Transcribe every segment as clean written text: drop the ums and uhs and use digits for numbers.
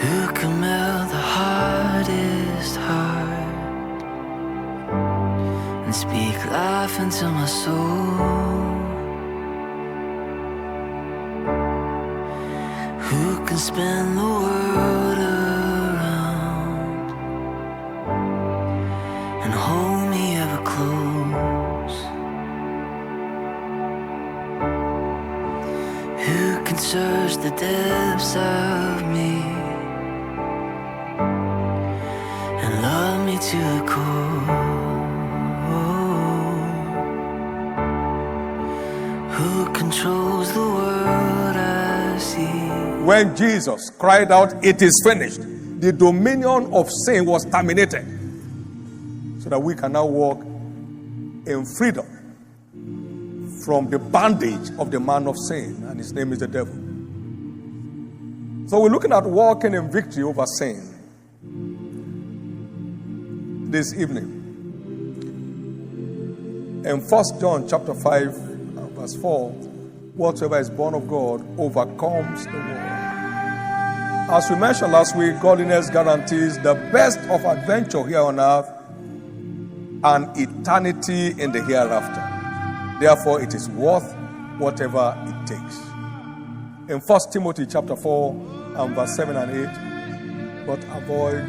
Who can melt the hardest heart and speak life into my soul? Who can spin the world around and hold me ever close? Who can search the depths of me and love me to the core? Who controls the world I see? When Jesus cried out, "It is finished," the dominion of sin was terminated, so that we can now walk in freedom from the bondage of the man of sin, and his name is the devil. So we're looking at walking in victory over sin this evening. In 1 John chapter 5, verse 4, whatsoever is born of God overcomes the world. As we mentioned last week, godliness guarantees the best of adventure here on earth and eternity in the hereafter. Therefore, it is worth whatever it takes. In 1 Timothy chapter 4 and verse 7 and 8, but avoid,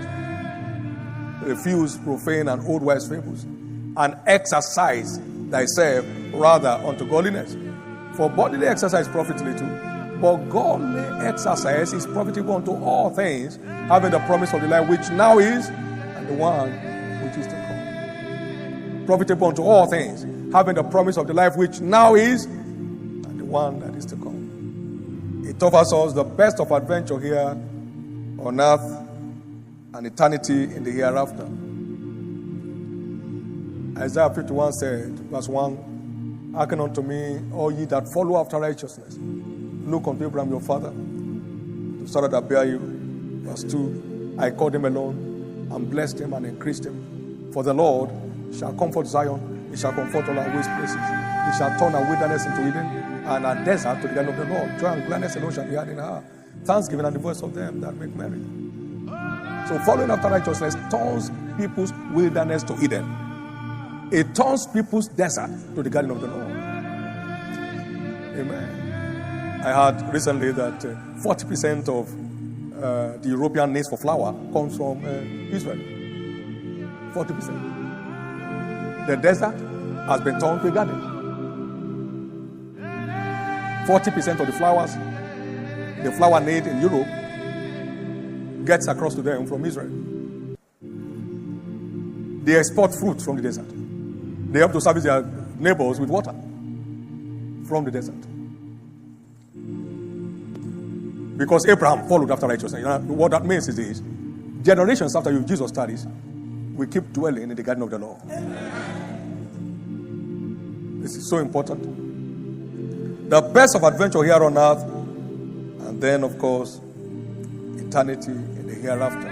refuse profane and old wise fables, and exercise thyself rather unto godliness. For bodily exercise profiteth little, but godly exercise is profitable unto all things, having the promise of the life which now is, and the one which is to come. Profitable unto all things, having the promise of the life which now is, and the one that is to come. It offers us the best of adventure here on earth and eternity in the hereafter. Isaiah 51 said, verse 1, "Hearken unto me, all ye that follow after righteousness. Look unto Abraham your father, to Sarah that bear you." Verse 2, "I called him alone, and blessed him, and increased him. For the Lord shall comfort Zion, he shall comfort all our waste places. He shall turn our wilderness into Eden, and our desert to the garden of the Lord. Joy and gladness alone shall be had in her. Thanksgiving and the voice of them that make merry." So following after righteousness turns people's wilderness to Eden. It turns people's desert to the garden of the Lord. Amen. I heard recently that 40% of the European needs for flour comes from Israel. 40%. The desert has been turned to a garden. 40% of the flour need in Europe gets across to them from Israel. They export fruit from the desert. They have to service their neighbors with water from the desert. Because Abraham followed after righteousness. What that means is this: generations after you, Jesus studies, we keep dwelling in the garden of the Lord. This is so important. The best of adventure here on earth, and then, of course, eternity in the hereafter.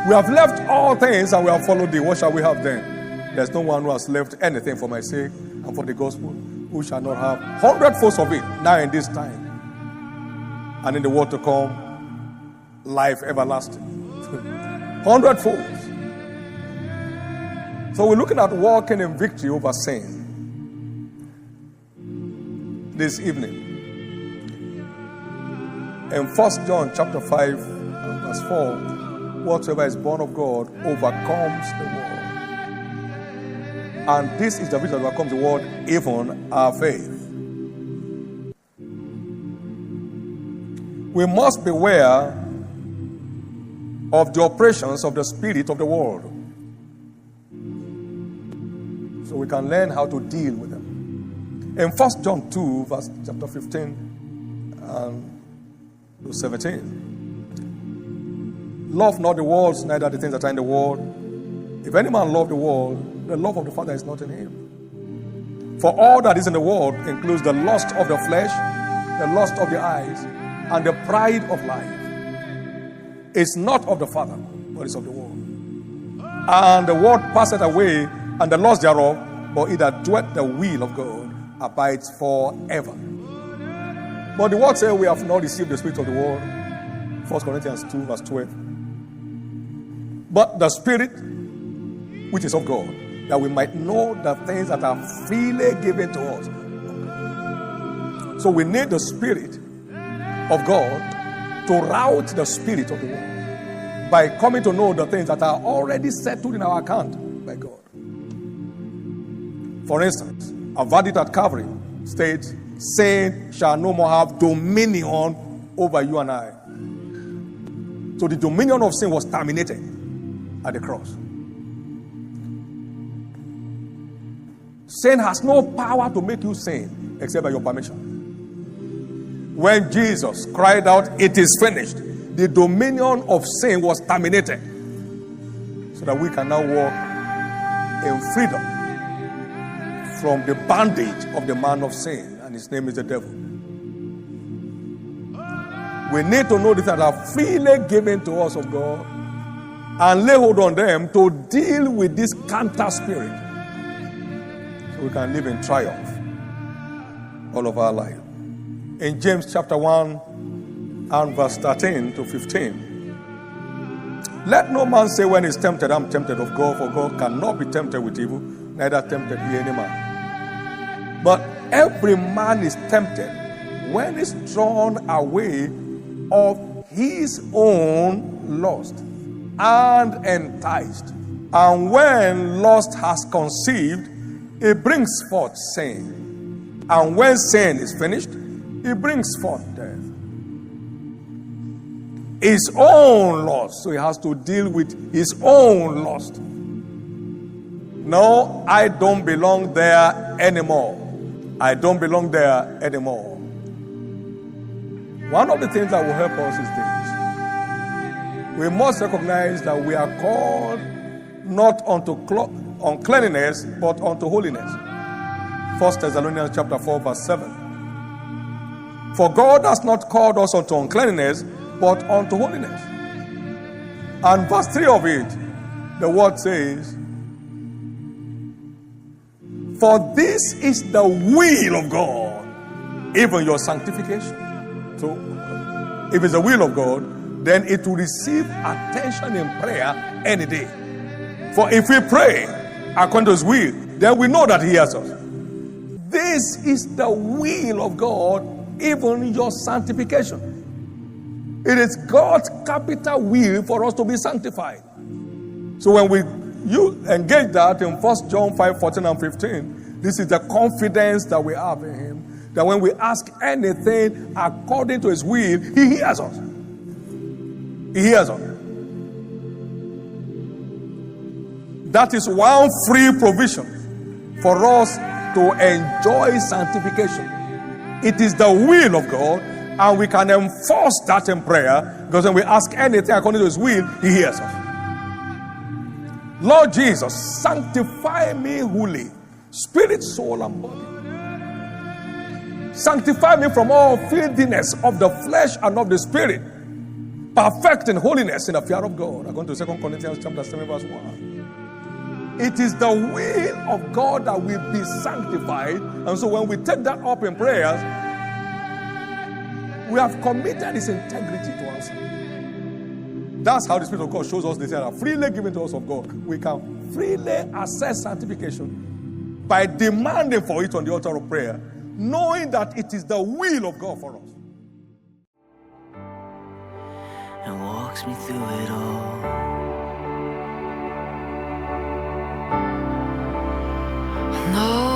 We have left all things and we have followed thee. What shall we have then? There's no one who has left anything for my sake and for the gospel, who shall not have 100-fold of it now in this time, and in the world to come, life everlasting. 100-fold. So we're looking at walking in victory over sin this evening. In 1 John chapter 5 and verse 4, whatsoever is born of God overcomes the world. And this is the victory that overcomes the world, even our faith. We must beware of the operations of the spirit of the world, so we can learn how to deal with them. In 1 John 2, verse chapter 15 and 17, "Love not the world, neither the things that are in the world. If any man love the world, the love of the Father is not in him. For all that is in the world includes the lust of the flesh, the lust of the eyes, and the pride of life. It's not of the Father, but it's of the world. And the world passeth away, and the lust thereof, but he that doeth the will of God abides forever. But the word says we have not received the spirit of the world, 1 Corinthians 2, verse 12. But the Spirit, which is of God, that we might know the things that are freely given to us. So we need the Spirit of God to rout the spirit of the world by coming to know the things that are already settled in our account by God. For instance, a verdict at Calvary states, sin shall no more have dominion over you and I. So the dominion of sin was terminated at the cross. Sin has no power to make you sin except by your permission. When Jesus cried out, "It is finished," the dominion of sin was terminated, so that we can now walk in freedom from the bondage of the man of sin, and his name is the devil. We need to know the things that are freely given to us of God and lay hold on them to deal with this counter spirit, so we can live in triumph all of our life. In James chapter 1 and verse 13 to 15, let no man say when he's tempted, "I'm tempted of God," for God cannot be tempted with evil, neither tempted he any man. But every man is tempted when he's drawn away of his own lust and enticed. And when lust has conceived, it brings forth sin. And when sin is finished, it brings forth death. His own lust. So he has to deal with his own lust. No, I don't belong there anymore. I don't belong there anymore. One of the things that will help us is this. We must recognize that we are called not unto uncleanness, but unto holiness. 1 Thessalonians chapter 4, verse 7. For God has not called us unto uncleanness, but unto holiness. And verse 3 of it, the word says, for this is the will of God, even your sanctification. So, if it's the will of God, then it will receive attention in prayer any day. For if we pray according to his will, then we know that he hears us. This is the will of God, even your sanctification. It is God's capital will for us to be sanctified. So when you engage that in 1 John 5, 14 and 15, this is the confidence that we have in him, that when we ask anything according to his will, he hears us. He hears us. That is one free provision for us to enjoy sanctification. It is the will of God, and we can enforce that in prayer, because when we ask anything according to his will, he hears us. Lord Jesus, sanctify me wholly, spirit, soul, and body. Sanctify me from all filthiness of the flesh and of the spirit, perfecting holiness in the fear of God. According to 2 Corinthians chapter 7, verse 1. It is the will of God that we be sanctified. And so when we take that up in prayers, we have committed his integrity to us. That's how the Spirit of God shows us the things that are freely given to us of God. We can freely access sanctification by demanding for it on the altar of prayer, knowing that it is the will of God for us. And walks me through it all. No